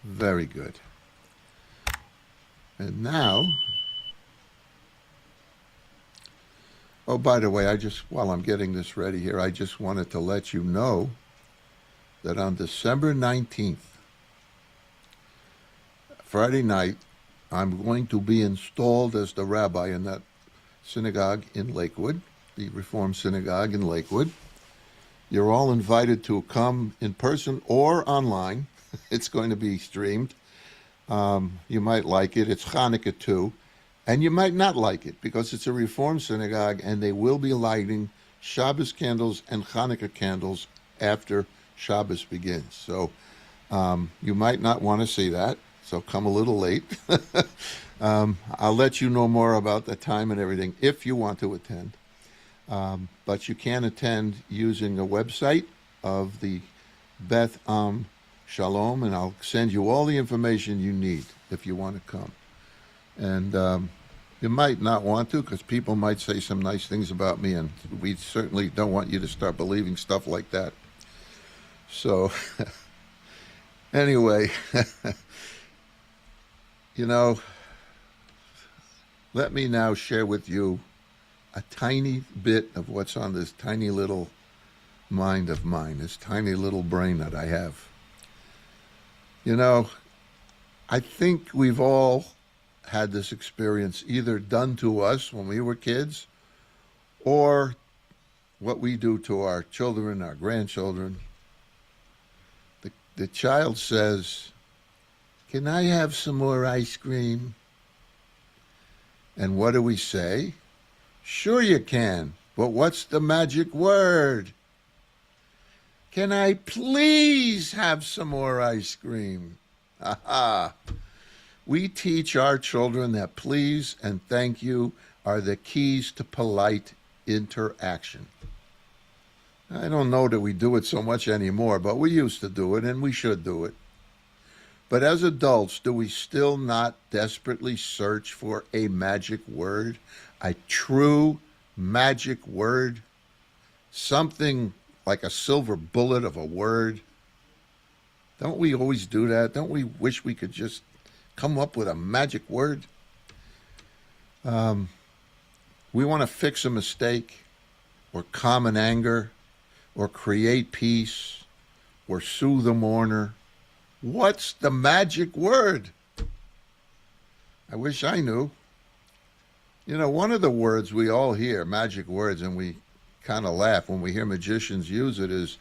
Very good. And now, oh, by the way, while I'm getting this ready here, I just wanted to let you know that on December 19th, Friday night, I'm going to be installed as the rabbi in that synagogue in Lakewood, the Reform Synagogue in Lakewood. You're all invited to come in person or online. It's going to be streamed. You might like it. It's Hanukkah too. And you might not like it because it's a Reform synagogue and they will be lighting Shabbos candles and Hanukkah candles after Shabbos begins. So you might not want to see that. So come a little late. I'll let you know more about the time and everything if you want to attend. But you can attend using the website of the Beth Am Shalom, and I'll send you all the information you need if you want to come. And you might not want to because people might say some nice things about me, and we certainly don't want you to start believing stuff like that. So, anyway, let me now share with you a tiny bit of what's on this tiny little mind of mine, this tiny little brain that I have. I think we've all had this experience either done to us when we were kids or what we do to our children, our grandchildren. The child says, "Can I have some more ice cream?" And what do we say? "Sure you can, but what's the magic word?" "Can I please have some more ice cream?" Aha! We teach our children that please and thank you are the keys to polite interaction. I don't know that we do it so much anymore, but we used to do it and we should do it. But as adults, do we still not desperately search for a magic word? A true magic word? Something like a silver bullet of a word? Don't we always do that? Don't we wish we could just come up with a magic word? We want to fix a mistake or calm an anger or create peace or soothe a mourner. What's the magic word? I wish I knew. One of the words we all hear, magic words, and we kind of laugh when we hear magicians use it, is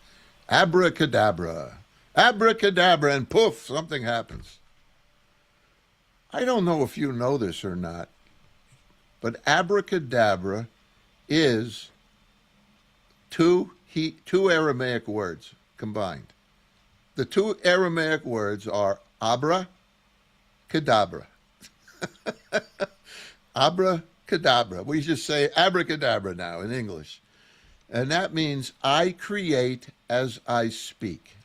abracadabra. Abracadabra, and poof, something happens. I don't know if you know this or not, but abracadabra is two Aramaic words combined. The two Aramaic words are abra, cadabra. Abracadabra. We just say abracadabra now in English. And that means I create as I speak.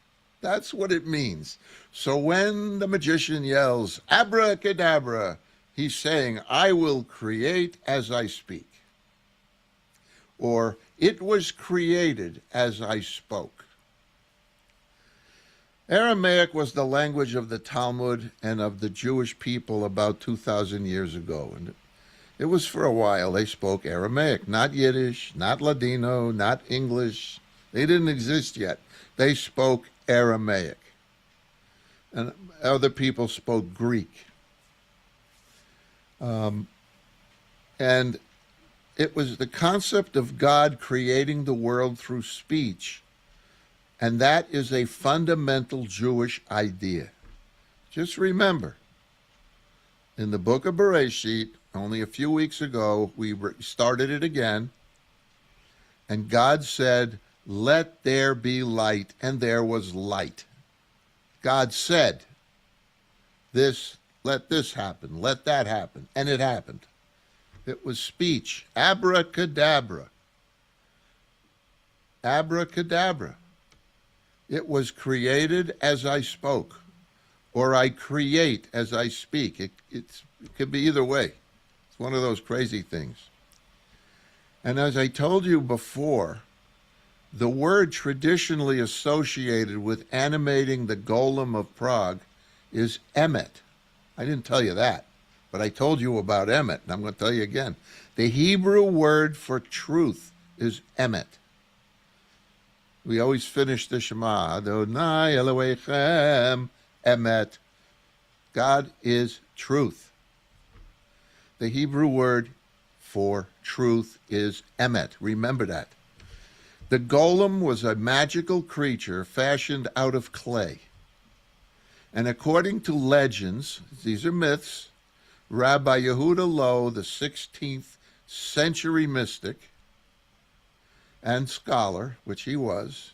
That's what it means. So when the magician yells, abracadabra, he's saying, I will create as I speak. Or, it was created as I spoke. Aramaic was the language of the Talmud and of the Jewish people about 2,000 years ago. And it was for a while they spoke Aramaic, not Yiddish, not Ladino, not English. They didn't exist yet. They spoke Aramaic. And other people spoke Greek. And it was the concept of God creating the world through speech. And that is a fundamental Jewish idea. Just remember, in the book of Bereshit, only a few weeks ago, we started it again. And God said, let there be light, and there was light. God said, let this happen, let that happen, and it happened. It was speech. Abracadabra. Abracadabra. It was created as I spoke, or I create as I speak. It could be either way. It's one of those crazy things. And as I told you before, the word traditionally associated with animating the golem of Prague is emet. I didn't tell you that, but I told you about emet, and I'm going to tell you again. The Hebrew word for truth is emet. We always finish the Shema, Adonai Elohechem, emet. God is truth. The Hebrew word for truth is emet. Remember that. The golem was a magical creature fashioned out of clay. And according to legends, these are myths, Rabbi Yehuda Loew, the 16th century mystic and scholar, which he was,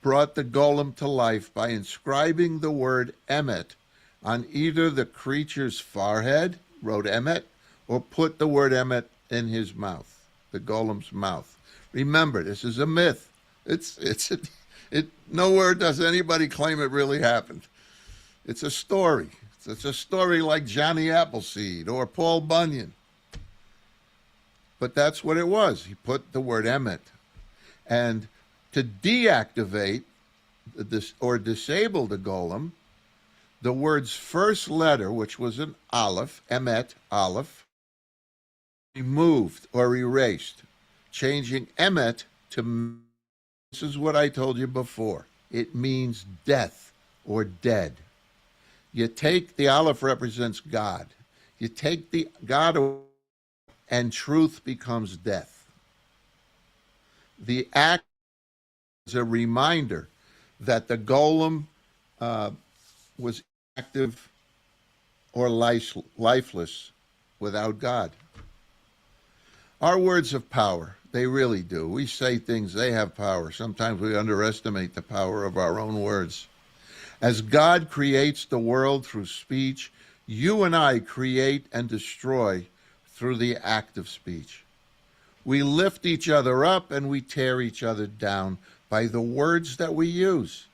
brought the golem to life by inscribing the word emet on either the creature's forehead, wrote emet, or put the word emet in his mouth, the golem's mouth. Remember, this is a myth. Nowhere does anybody claim it really happened. It's a story. It's a story like Johnny Appleseed or Paul Bunyan. But that's what it was. He put the word emet. And to deactivate this or disable the golem, the word's first letter, which was an aleph, emet, aleph, removed or erased, changing emet to, this is what I told you before, it means death or dead. You take, the aleph represents God. You take the God and truth becomes death. The act is a reminder that the golem was active or lifeless without God. Our words have power. They really do. We say things, they have power. Sometimes we underestimate the power of our own words. As God creates the world through speech, you and I create and destroy through the act of speech. We lift each other up and we tear each other down by the words that we use.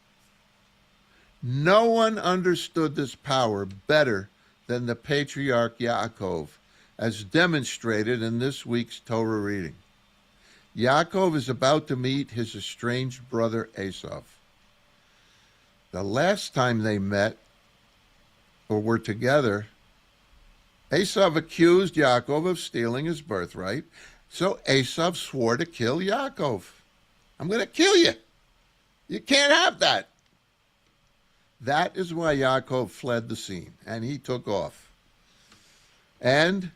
No one understood this power better than the patriarch Yaakov, as demonstrated in this week's Torah reading. Yaakov is about to meet his estranged brother Esav. The last time they met or were together, Esav accused Yaakov of stealing his birthright, so Esav swore to kill Yaakov. I'm going to kill you. You can't have that. That is why Yaakov fled the scene, and he took off. And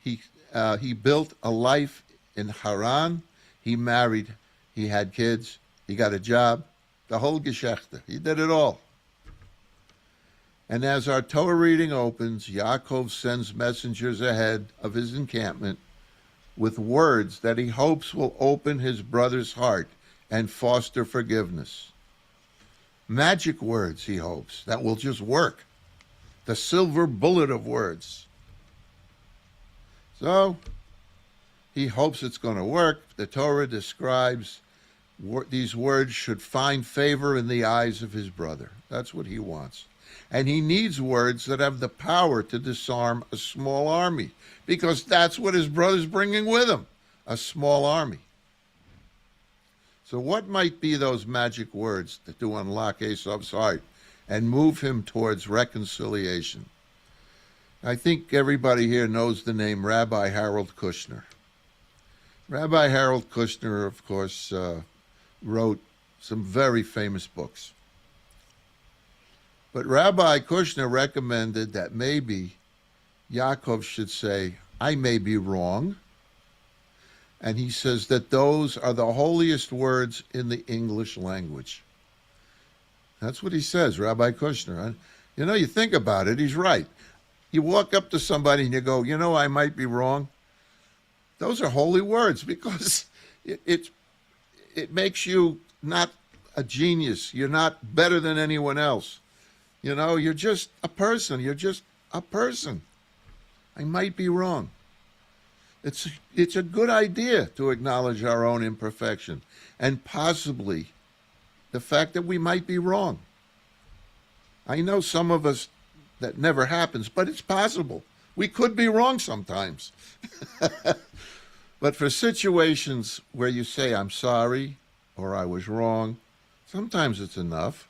he built a life in Haran. He married. He had kids. He got a job. The whole Geschichte. He did it all. And as our Torah reading opens, Yaakov sends messengers ahead of his encampment with words that he hopes will open his brother's heart and foster forgiveness. Magic words, he hopes, that will just work. The silver bullet of words. So, he hopes it's going to work. The Torah describes these words should find favor in the eyes of his brother. That's what he wants. And he needs words that have the power to disarm a small army, because that's what his brother's bringing with him, a small army. So what might be those magic words to unlock Esav's heart and move him towards reconciliation? I think everybody here knows the name Rabbi Harold Kushner. Rabbi Harold Kushner, of course, wrote some very famous books. But Rabbi Kushner recommended that maybe Yaakov should say, I may be wrong. And he says that those are the holiest words in the English language. That's what he says, Rabbi Kushner. And, you think about it, he's right. You walk up to somebody and you go, I might be wrong. Those are holy words, because it makes you not a genius. You're not better than anyone else. You're just a person. You're just a person. I might be wrong. It's a good idea to acknowledge our own imperfection and possibly the fact that we might be wrong. I know some of us that never happens, but it's possible. We could be wrong sometimes. But for situations where you say, I'm sorry, or I was wrong, sometimes it's enough.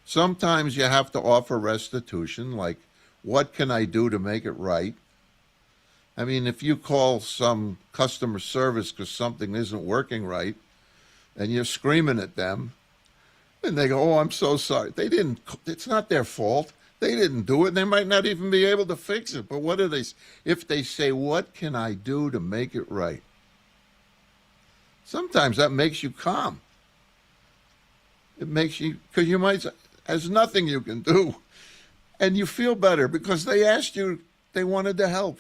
Sometimes you have to offer restitution, like, what can I do to make it right? I mean, if you call some customer service because something isn't working right and you're screaming at them, and they go, "Oh, I'm so sorry." They didn't, it's not their fault. They didn't do it. They might not even be able to fix it. But what do they, if they say, "What can I do to make it right?" Sometimes that makes you calm. It makes you, because you might, there's nothing you can do. And you feel better because they asked you, they wanted to help.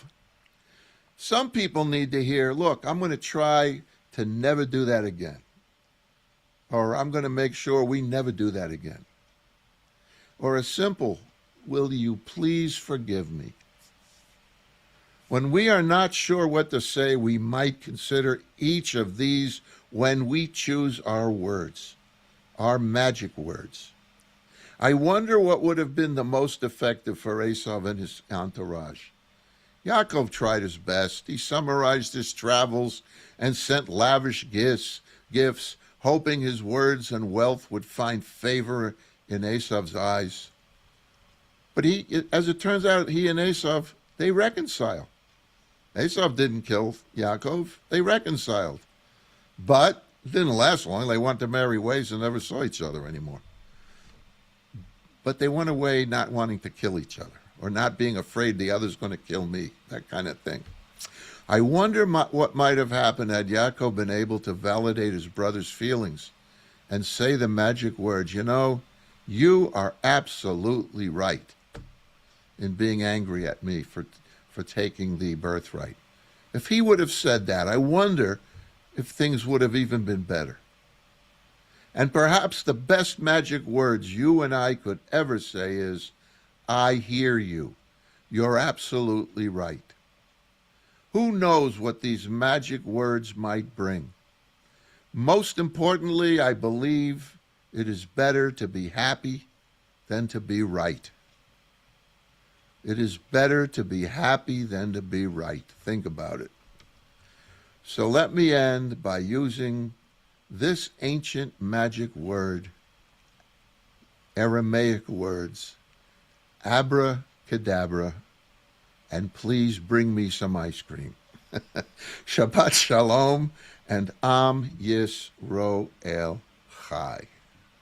Some people need to hear, "Look, I'm going to try to never do that again." Or, "I'm going to make sure we never do that again." Or a simple, "Will you please forgive me?" When we are not sure what to say, we might consider each of these when we choose our words, our magic words. I wonder what would have been the most effective for Esau and his entourage. Yaakov tried his best. He summarized his travels and sent lavish gifts, hoping his words and wealth would find favor in Esau's eyes. But as it turns out, he and Esau, they reconcile. Esau didn't kill Yaakov. They reconciled. But it didn't last long. They went their merry ways and never saw each other anymore. But they went away not wanting to kill each other, or not being afraid the other's going to kill me, that kind of thing. I wonder what might have happened had Yaakov been able to validate his brother's feelings and say the magic words, "You know, you are absolutely right in being angry at me for taking the birthright." If he would have said that, I wonder if things would have even been better. And perhaps the best magic words you and I could ever say is, "I hear you. You're absolutely right." Who knows what these magic words might bring? Most importantly, I believe it is better to be happy than to be right. It is better to be happy than to be right. Think about it. So let me end by using this ancient magic word, Aramaic words, abracadabra, and please bring me some ice cream. Shabbat Shalom and Am Yisroel Chai.